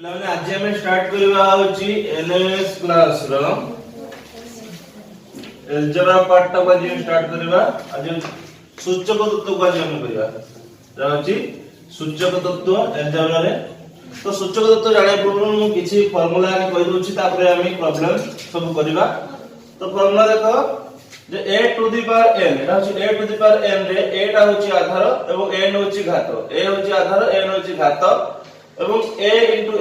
ପିଲାମାନେ ଆଜି ଆମେ ଷ୍ଟାର୍ଟ କରିବା ହେଉଛି ଏନଏଏସ୍ କ୍ଲାସ ର ଏଲଜେବ୍ରା ପାର୍ଟ ଟାକୁ ଆଜି ଷ୍ଟାର୍ଟ କରିବା। ଆଜି ସୂଚକ ତତ୍ତ୍ୱକୁ ଆଜି ଆମେ କରିବା। ଯା ହେଉଛି ସୂଚକ ତତ୍ତ୍ୱ ଏଲଜେବ୍ରା ରେ। ତ ସୂଚକ ତତ୍ତ୍ୱ ଜାଣିବା ପୂର୍ବରୁ ମୁଁ କିଛି ଫର୍ମୁଲା ଆଣି କହି ଦଉଛି, ତାପରେ ଆମେ ପ୍ରୋବ୍ଲେମ ସବୁ କରିବା। ତ ଫର୍ମୁଲା ଦେଖ যে a to the power n, এটা হচ্ছে a to the power n রে a টা হচ্ছে আধার এবং n হচ্ছে ঘাত। a হচ্ছে আধার, n হচ্ছে ঘাত এবং a ইনটু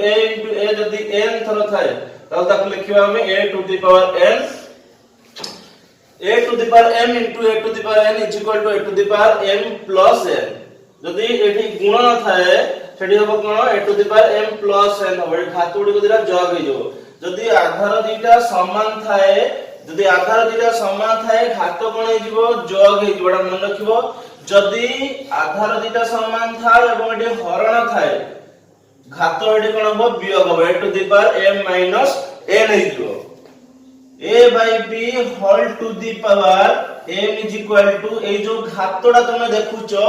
a যদি n থর থাকে তাহলে তাকে লিখিবা আমি a to the power n, a to the power m into a to the power n is equal two a to the power m plus n। যদি এটি গুণ ন থাকে সেটি হবে কোন a to the power m plus n হবে। ঘাত গুড়ি দুইটা যোগ হই যাব। যদি আধার দুইটা সমান থাকে, যদি আধার দুইটা সমান থাকে ঘাত কোন হই যাব যোগ হই যাব। এটা মনে রাখিব। যদি আধার দুইটা সমান থাকে এবং এটি হরণ থাকে ঘাত এটি কোন হবে বিয়োগ হবে। a to the power m minus n হই যাব। a by b whole to the power m is equal to এই যে ঘাতটা তুমি দেখুছো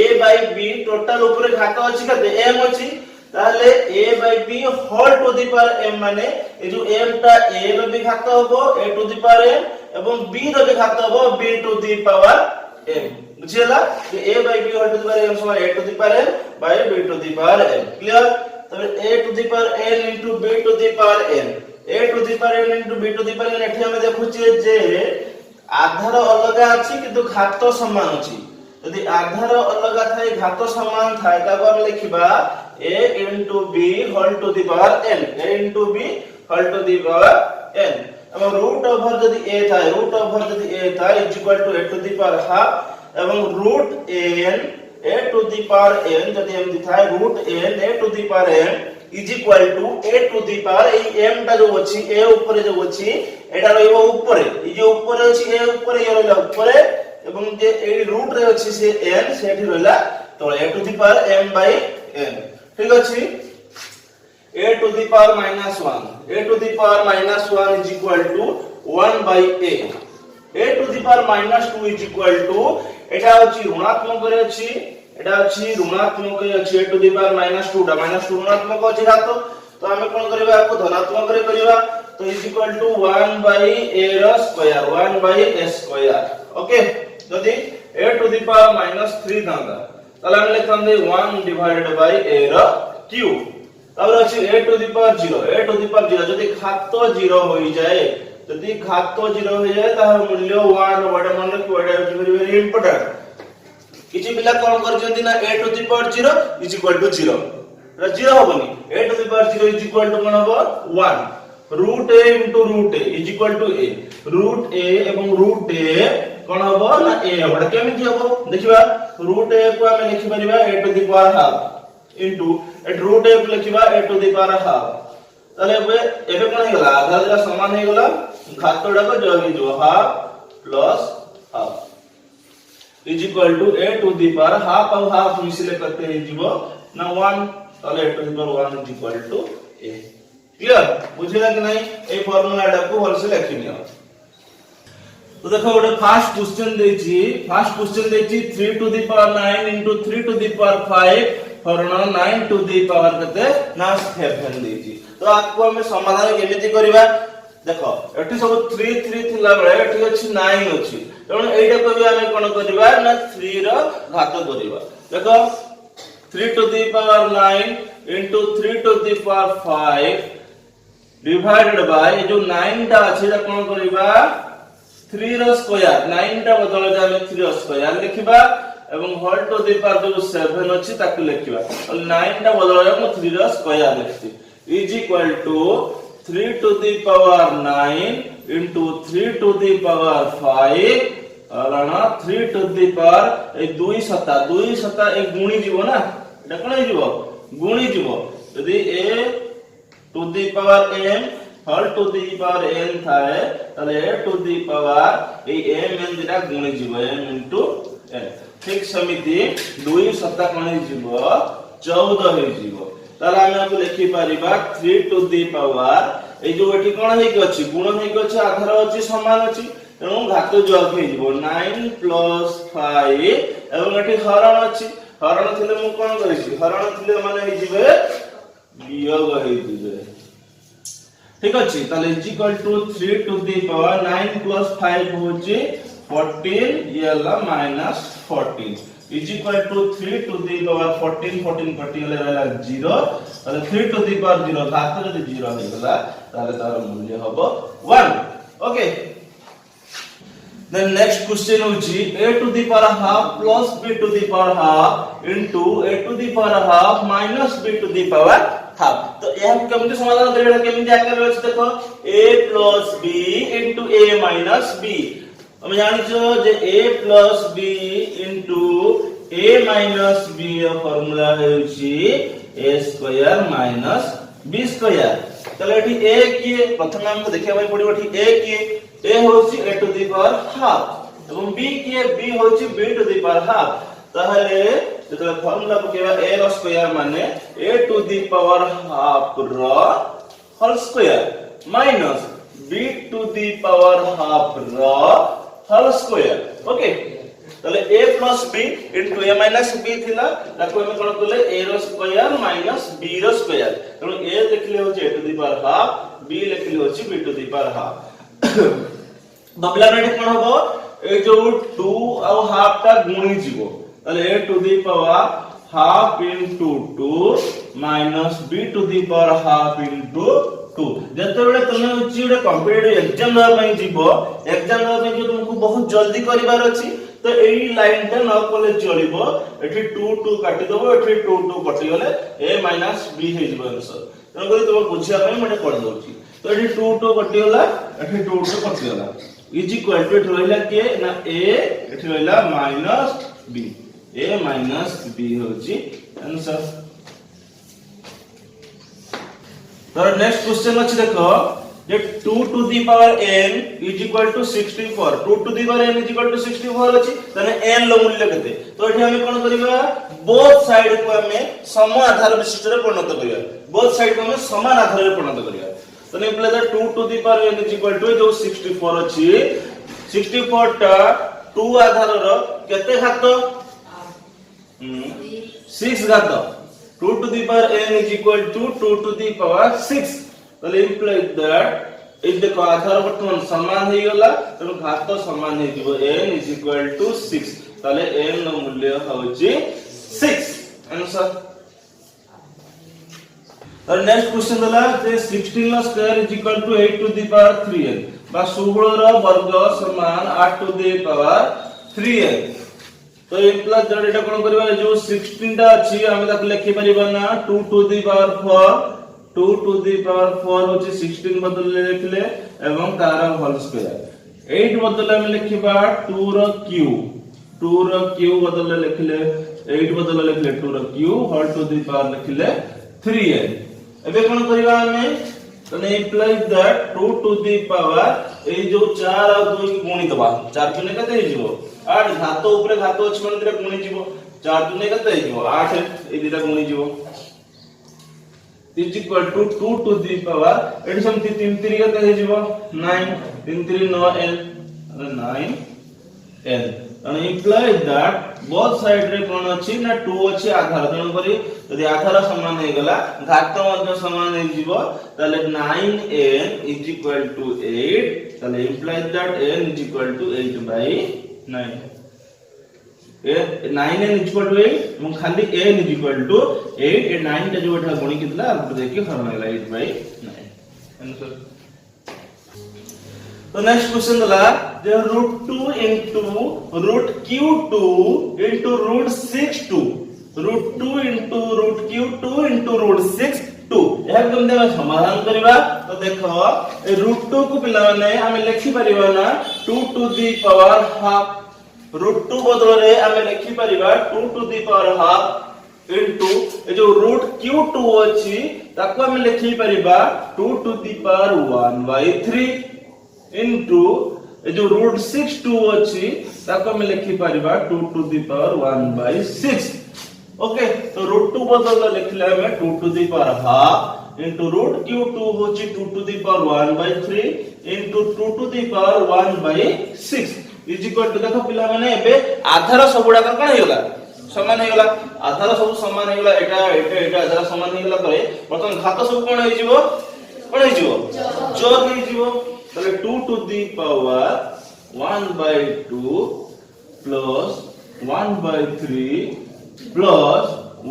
a বাই b টোটাল উপরে ঘাত আছে কত m আছে, তাহলে a by b whole to the power m মানে এই যে m টা a র বি ঘাত হবে a to the power m এবং b র বি ঘাত হবে b to the power m। বুঝিলা যে a by b whole to the power m সমান a to the power m by b to the power m। Clear? তবে a to the power n into b to the power n, a to the power n into b to the power n। এটি আমি দেখুছি যে আধার অলগা আছে কিন্তু ঘাত সমান আছে। যদি আধার অলগা থাকে ঘাত সমান থাকে তাকে আমি লিখিবা a into b whole to the power n, a into b whole to the power n এবং root over যদি a থাকে, root over যদি a থাকে is equal to a to the power half এবং root n a to the power n যদি এমনি থাকে root n a to the power n is equal to a to the power এই m টা যে আছে a উপরে যে আছে এটা রইব উপরে, এই যে উপরে আছে a উপরে এ রইলা উপরে এবং যে এই রুট রে আছে সে n সেটি রইলা তলে a to the power m by n। ঠিক আছে? a to the power minus 1, a to the power minus 1 is equal to 1 by a, a to the power minus 2 is equal to এটা হচ্ছে ঋণাত্মক রে আছে, এটা হচ্ছে ঋণাত্মক রে আছে a to the power minus 2 টা minus 2 ঋণাত্মক আছে ঘাত। তো আমি কোন করিবা আকো ধনাত্মক রে করিবা। তো is equal to 1 by a র স্কয়ার, 1 by a স্কয়ার। ওকে? যদি a to the power minus 3 থাকা তাহলে আমি লিখতাম যে 1 ডিভাইডেড বাই a র কিউব। তাহলে হচ্ছে a to the power 0, a to the power 0 যদি ঘাত 0 হই যায়, যদি ঘাত 0 হই যায় তাহলে মূল্য 1 ওটা মনে রাখো, এটা ভেরি ভেরি ইম্পর্টেন্ট। কিছু পিলা কোন করছেন না a to the power 0 is equal to 0, এটা 0 হবনি। a to the power 0 is equal to কোন হবে 1, root a into root a is equal to a, root a এবং root a কোন হবে না a হবে। এটা কেমনে হবে দেখিবা। root a को আমি লিখি পারিবা a to the power half into at root a को লিখিবা a to the power half। তাহলে ଏବେ কোন হই গলা আধা যেটা সমান হই গলা ঘাতটাকে যোগ হই যাব half plus half is equal to a to the power half और half মিশিলে করতে হই যাব না 1, তাহলে a to the power 1 is equal to a। Clear? বুঝিলা কি নাই? এই ফর্মুলাটাকে ভালসে লিখি নিও। তো দেখো ওটা ফার্স্ট কোশ্চেন দেইছি, ফার্স্ট কোশ্চেন দেইছি 3 to the power 9 into 3 to the power 5 হরণ 9 টু দি পাওয়ার কতে না 7 দেইছি। তো আকো আমি সমাধান কেমিতি করিবা দেখো এটি সব 3 3 থিলা বেলে এটি আছে 9 আছে, তেমন এইটা কবি আমি কোন করিবা না 3 র ঘাত করিবা। দেখো 3 to the power 9 into 3 to the power 5 divided by এই যে 9 টা আছে এটা কোন করিবা 3 র স্কয়ার, 9 টা বদলে আমি 3 র স্কয়ার লিখিবা এবং হোল টু দি পাওয়ার যে 7 আছে তাকে লিখিবা। তাহলে 9 টা বদলে আমি 3 র স্কয়ার লিখছি is equal to 3 to the power 9 into 3 to the power 5 হরণ 3 টু দি পাওয়ার এই 2 শতা এই গুণি যাব না, এটা কোন হই যাব গুণি যাব। যদি a to the power m whole to the power n থাকে তাহলে a টু দি পাওয়ার এই m n যেটা গুণি যাব m ইনটু n। ঠিক সেমিতি 2 শতা কোন হই যাব 14 হই যাব। তাহলে আমি আকু লিখি পারিবা 3 টু দি পাওয়ার এই যে এটি কোন হই গছি গুণ হই গছি আধার আছে সমান আছে তেଣୁ ঘাত যোগ হই যাব 9 প্লাস 5 এবং এটি হরণ আছে, হরণ থিলে মু কোন করিছি হরণ থিলে মানে হই যাবে वियोग हेइबे ठीक अछि ताले is equal to 3 to the power 9 plus 5 होची 14 यला minus 14 is equal to 3 to the power 14 14 कटि गेले रहला 0 ताले 3 टू द पावर 0 घात जदि 0 हे गेला ताले तार मूल्य हबो 1 ओके then next question होची a to the power half plus b to the power half into a to the power half minus b to the power half तो यह केमति समाधान करेला केमति आकर अछि देखो a plus b into a minus b हम जानि छो जे a plus b into a minus b ର फार्मूला होची a square minus b square चलो एठी a किए प्रथम हमको देखिया भाई पड़िबो एठी a किए a होची a to the power half एवं b किए b होची b to the power half ताहले जतले फार्मूला पकेबा a रो स्क्वायर माने a to the power half रो whole square minus b to the power half रो होल स्क्वायर ओके ताले a plus b into a minus b थिला ताको हम कोन कले a रो स्क्वायर माइनस b रो स्क्वायर तनो a लिखले होची a to the power half b लिखले होची b to the power half बबला रेडी कोन हबो ए जो 2 और हाफ ता गुणी जीवो ताले a to the power half into 2 minus b to the power half into 2 जते बेले तने उची उडे कॉम्पिटिटिव एग्जाम दवा पई जीवो एग्जाम दवा पई जो तुमको बहुत जल्दी करिवार अछि तो एई लाइन ता न कले चलिबो एठी 2 2 काटि दबो एठी 2 2 कटि गले a b हे जीवो आंसर तनो करी तुम बुझिया पई मटे पढ दउची तो एठी 2 2 कटि गला एठी 2 2 कटि गला इज इक्वल टू एठी रहिला के ना a एठी रहिला minus b a minus b होची आंसर तो नेक्स्ट क्वेश्चन अछि देखो जे 2 to the power n is equal to 64 2 to the power n is equal to 64 अछि तने n लो मूल्य केते तो एठी हम कोन करिबा बोथ साइड को हमें सम आधार विशिष्ट रे परिणत करिया बोथ साइड को हमें समान आधार रे परिणत करिया तने imply that 2 to the power n is equal to जो 64 अछि 64 टा 2 आधार रो केते घात 6 घात 2 to the power n is equal to 2 to the power 6 तो इम्प्लाई दैट इज देखो आधार वर्तमान समान हे गला तो घात समान हे दिबो n is equal to 6 ताले n नो मूल्य होची 6 आंसर और नेक्स्ट क्वेश्चन दला जे 16 नो square is equal to 8 to the power 3n बा 16 रो वर्ग समान 8 टू द पावर 3n तो इम्प्लाई दैट एटा कोन करबा जो 16 टा अछि हम ताक लिखि परिबा ना 2 to the power 4 2 to the power 4 होची 16 बदले लिखले एवं तार होल स्क्वायर 8 बदले हम लिखिबा 2 रो क्यू बदले लिखले 8 बदले लिखले 2 रो Q whole to the power लिखले 3n एबे कोन करबा हमें तने imply that 2 to the power ए जो 4 और 2 की गुणी दबा 4 गुणे कते हे जीवो 8 घात ऊपर घात अछि माने दिरा गुणी जीवो 4 गुणे कते हे जीवो 8 ए दिरा गुणी जीवो is equal to 2 to the power एठी समथि 3 3 कते हे जीवो 9 3 3 9 n 9 n and imply that both side रे कोन अछि ना 2 अछि आधार तन करी यदि आधार समान हे गला घात मध्ये समान हे जीवो ताले 9n is equal to 8 ताले imply that n is equal to 8 by 9 9n is equal to 8 मु खाली n is equal to 8 ए 9 टा जो एठा गुणी कितला आप देखिए फॉर्मूला लागला 8 by 9 आंसर तो नेक्स्ट क्वेश्चन दला जे √2 into √q2 into √6 √2 into √q2 into √6 यह हम दे समाधान करबा तो देखो ए √2 को पिला माने हम लिखि परिबा ना 2 to the power half √2 बदले हम लिखि परिबा 2 to the power half into ए जो √q2 अछि ताको हम लिखि परिबा 2 to the power 1/3 into ए जो √62 अछि ताको हम लिखि परिबा 2 to the power 1/6 ओके तो √2 बदले लिखले हम 2 to the power half into √q2 होछि 2 to the power 1/3 into 2 to the power 1/6 is equal to देखो पिला माने एबे आधार सबुडा कोन हेला समान हे गला आधार सब समान हे गला एटा आधार समान हे गला परे बर्तन घात सब कोन हे जिवो जग हे जिवो तले 2 to the power 1/2 plus 1/3 plus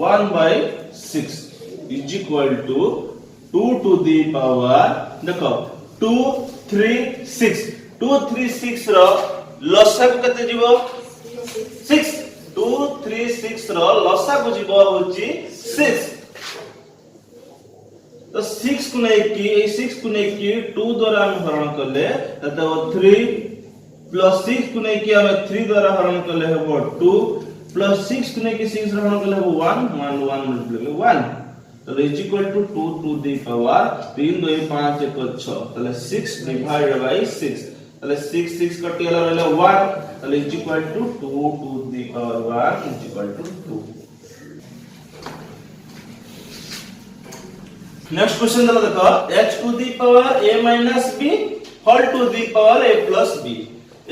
1/6 is equal to 2 to the power देखो 2 3 6 2 3 6 रो लसागु कते जीवो 6 2 3 6 रो लसागु जीवो होची 6 तो 6 को नै की 6 को नै की 2 द्वारा हम हरण करले ततो 3 प्लस 6 को नै की हम 3 द्वारा हरण करले हबो 2 प्लस 6 को नै की 6 द्वारा हरण करले हबो 1 1 1 मल्टीप्लाई 1 तो is equal to 2 to the power 3 2 5 1 6 তাহলে 6 ডিভাইডেড বাই 6 তাহলে 6 6 কটি গলা রইলো 1 তাহলে is equal to 2 to the power 1 is equal to 2 next question देखो h to the power a minus b whole to the power a plus b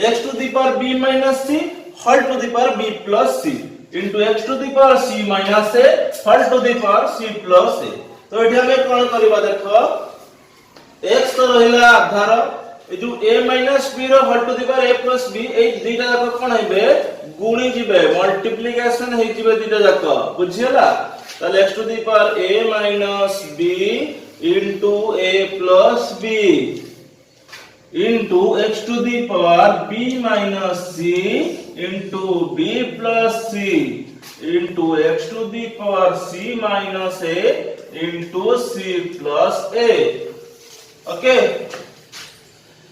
x to the power b minus c whole to the power b plus c into x to the power c minus a whole to the power c plus a तो एठी हमें कोन करबा देखो x तो रहिला आधार ए जो a minus b row whole to the power a plus b ए दुईटा जाक कोन हेबे गुणी जिबे मल्टीप्लिकेशन हे जिबे दुईटा जाक बुझियला ताले x to the power a minus b into a plus b into x to the power b minus c into b plus c into x to the power c minus a into c plus a okay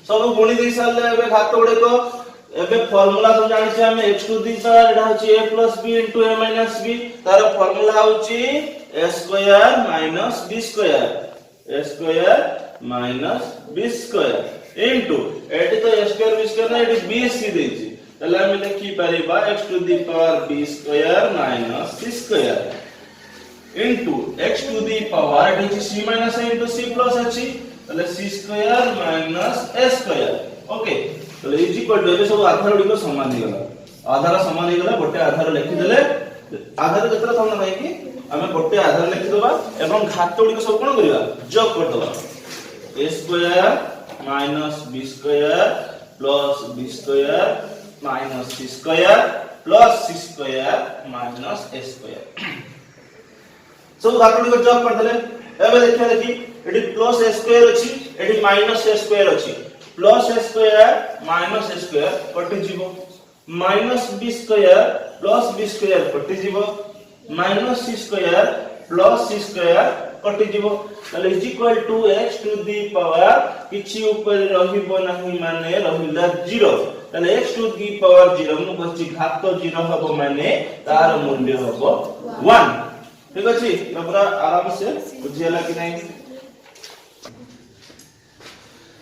सब गुणी दे साले एबे घात गुडे को एबे formula सब जानि छै हम x to the power एडा होची a plus b into a minus b तार फार्मूला होची a square minus b square a square minus b square into eighty तो a square b square ना एटी b c देछि तले हम लिखि परिबा x to the power b square minus c square into x to the power eighty c minus a into c plus h तले c square minus a square okay तले is equal to सब आधार गुडी को समान हे गला आधार समान हे गला गोटे आधार लिखि देले आधार केतरा समान भाई कि हमें गोटे आधार लिखि दबा एवं घात गुडी को सब कोन करिवा जोग कर दबा a square minus b square plus b square minus c square plus c square minus a square सब घातुडी को जॉब कर देले एबे देखिया देखि एटी प्लस a square अछि एटी माइनस a square अछि plus a square minus a square कटि जीवो minus b square plus b square कटि जीवो माइनस c square plus c square कटि जीवो ताले is equal to x to the power किछि ऊपर रहिबो नाही माने रहिला 0 ताले x टू द पावर 0 मु कहछि घात तो 0 हबो माने तार मूल्य हबो 1 ठीक अछि पूरा आराम से बुझियला कि नहीं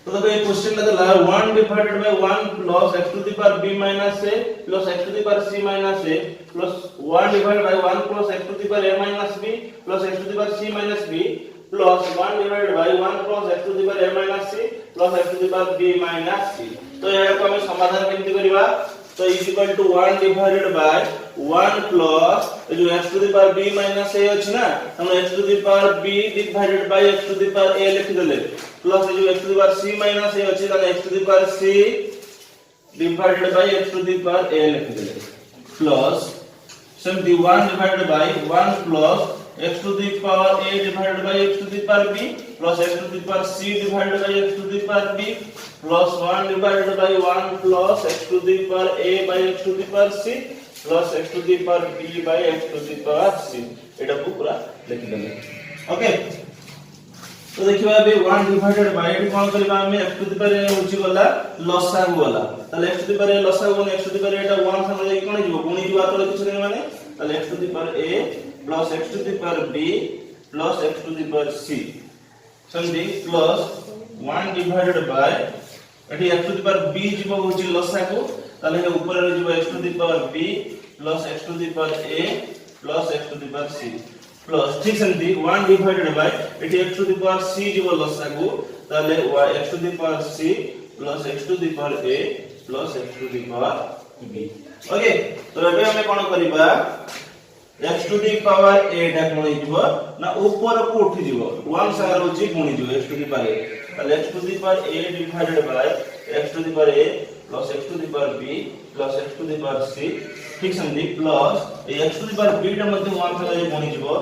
तो देखो ये क्वेश्चन में तो 1 divided by 1 plus x to the power b minus a plus x to the power c minus a plus 1 divided by 1 plus x to the power a minus b plus x to the power c minus b plus 1 divided by 1 plus x to the power a minus c plus x to the power b minus c तो ये को हम समाधान केमति करबा तो is equal to 1 divided by 1 plus जो x to the power b minus a अछि ना हम x to the power b divided by x to the power a लिख देले प्लस जो x to the power c minus a अछि ताले x to the power c divided by x to the power a लिख देले plus सम द 1 divided by 1 plus x to the power a divided by x to the power b plus x to the power c divided by x to the power b plus 1 divided by 1 plus x to the power a by x to the power c plus x to the power b by x to the power c एटा पूरा लिख देले okay तो देखिबा अबे 1 divided by eighty कोन करबा हम x to the power a होची गला लसागु वाला ताले x to the power a लसागु ने x टू द पावर एटा 1 संग कोन जीवो गुणी जीवा तो किछ नै माने ताले x to the power a plus x to the power b plus x to the power c समझी plus 1 divided by एठी x to the power b जीवो होची लसागु ताले हे ऊपर रे जीवो x to the power b plus x to the power a plus x to the power c plus ठीक समझी 1 divided by एठी x to the power c जीवो लसागु ताले x to the power c plus x to the power a plus x to the power b okay तो एबे हमें कोन करबा x to the power a टा कोन हिजबो ना ऊपर को उठी जीवो 1 सागर होची गुणी जीवो x to the power a ताले x to the power a divided by x to the power a plus x to the power b plus x to the power c ठीक समझी प्लस ए x to the power b टा मध्ये 1 सागर गुणी जीवो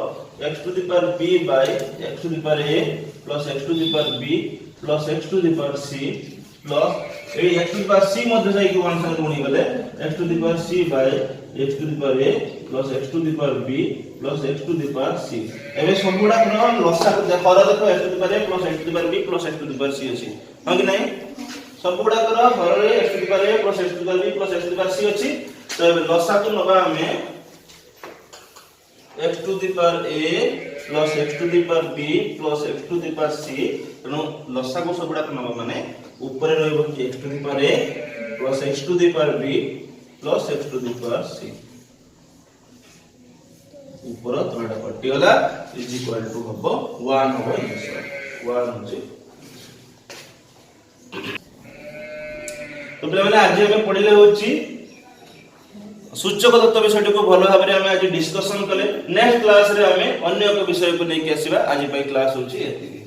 x to the power b by x to the power a plus x to the power b plus x to the power c plus ए x to the power c मध्ये जाई कि 1 सागर गुणी गले x to the power c by x to the power a plus x to the power b plus x to the power c एबे सबुडा कोन लसा को देखो देखो x to the power a plus x to the power b plus x to the power c अछि हां कि नहीं सबुडा करो घर रे x to the power a plus x to the power b plus x to the power c अछि तो एबे लसा को नबा हमें x to the power a plus x to the power b plus x to the power c तनो लसा को सबुडा को नबा माने ऊपर रहबो कि x to the power a plus x to the power b plus x to the power c ऊपर तळडा कटि गला इज इक्वल टू हबो 1 हबो 1 होची तो प्ले माने आज हम पढिले होची सूचक तत्व विषय को भलो भाबरे हम आज डिस्कशन कले नेक्स्ट क्लास रे हम अन्य एक विषय को लेके आसीबा आज पई क्लास होची एति।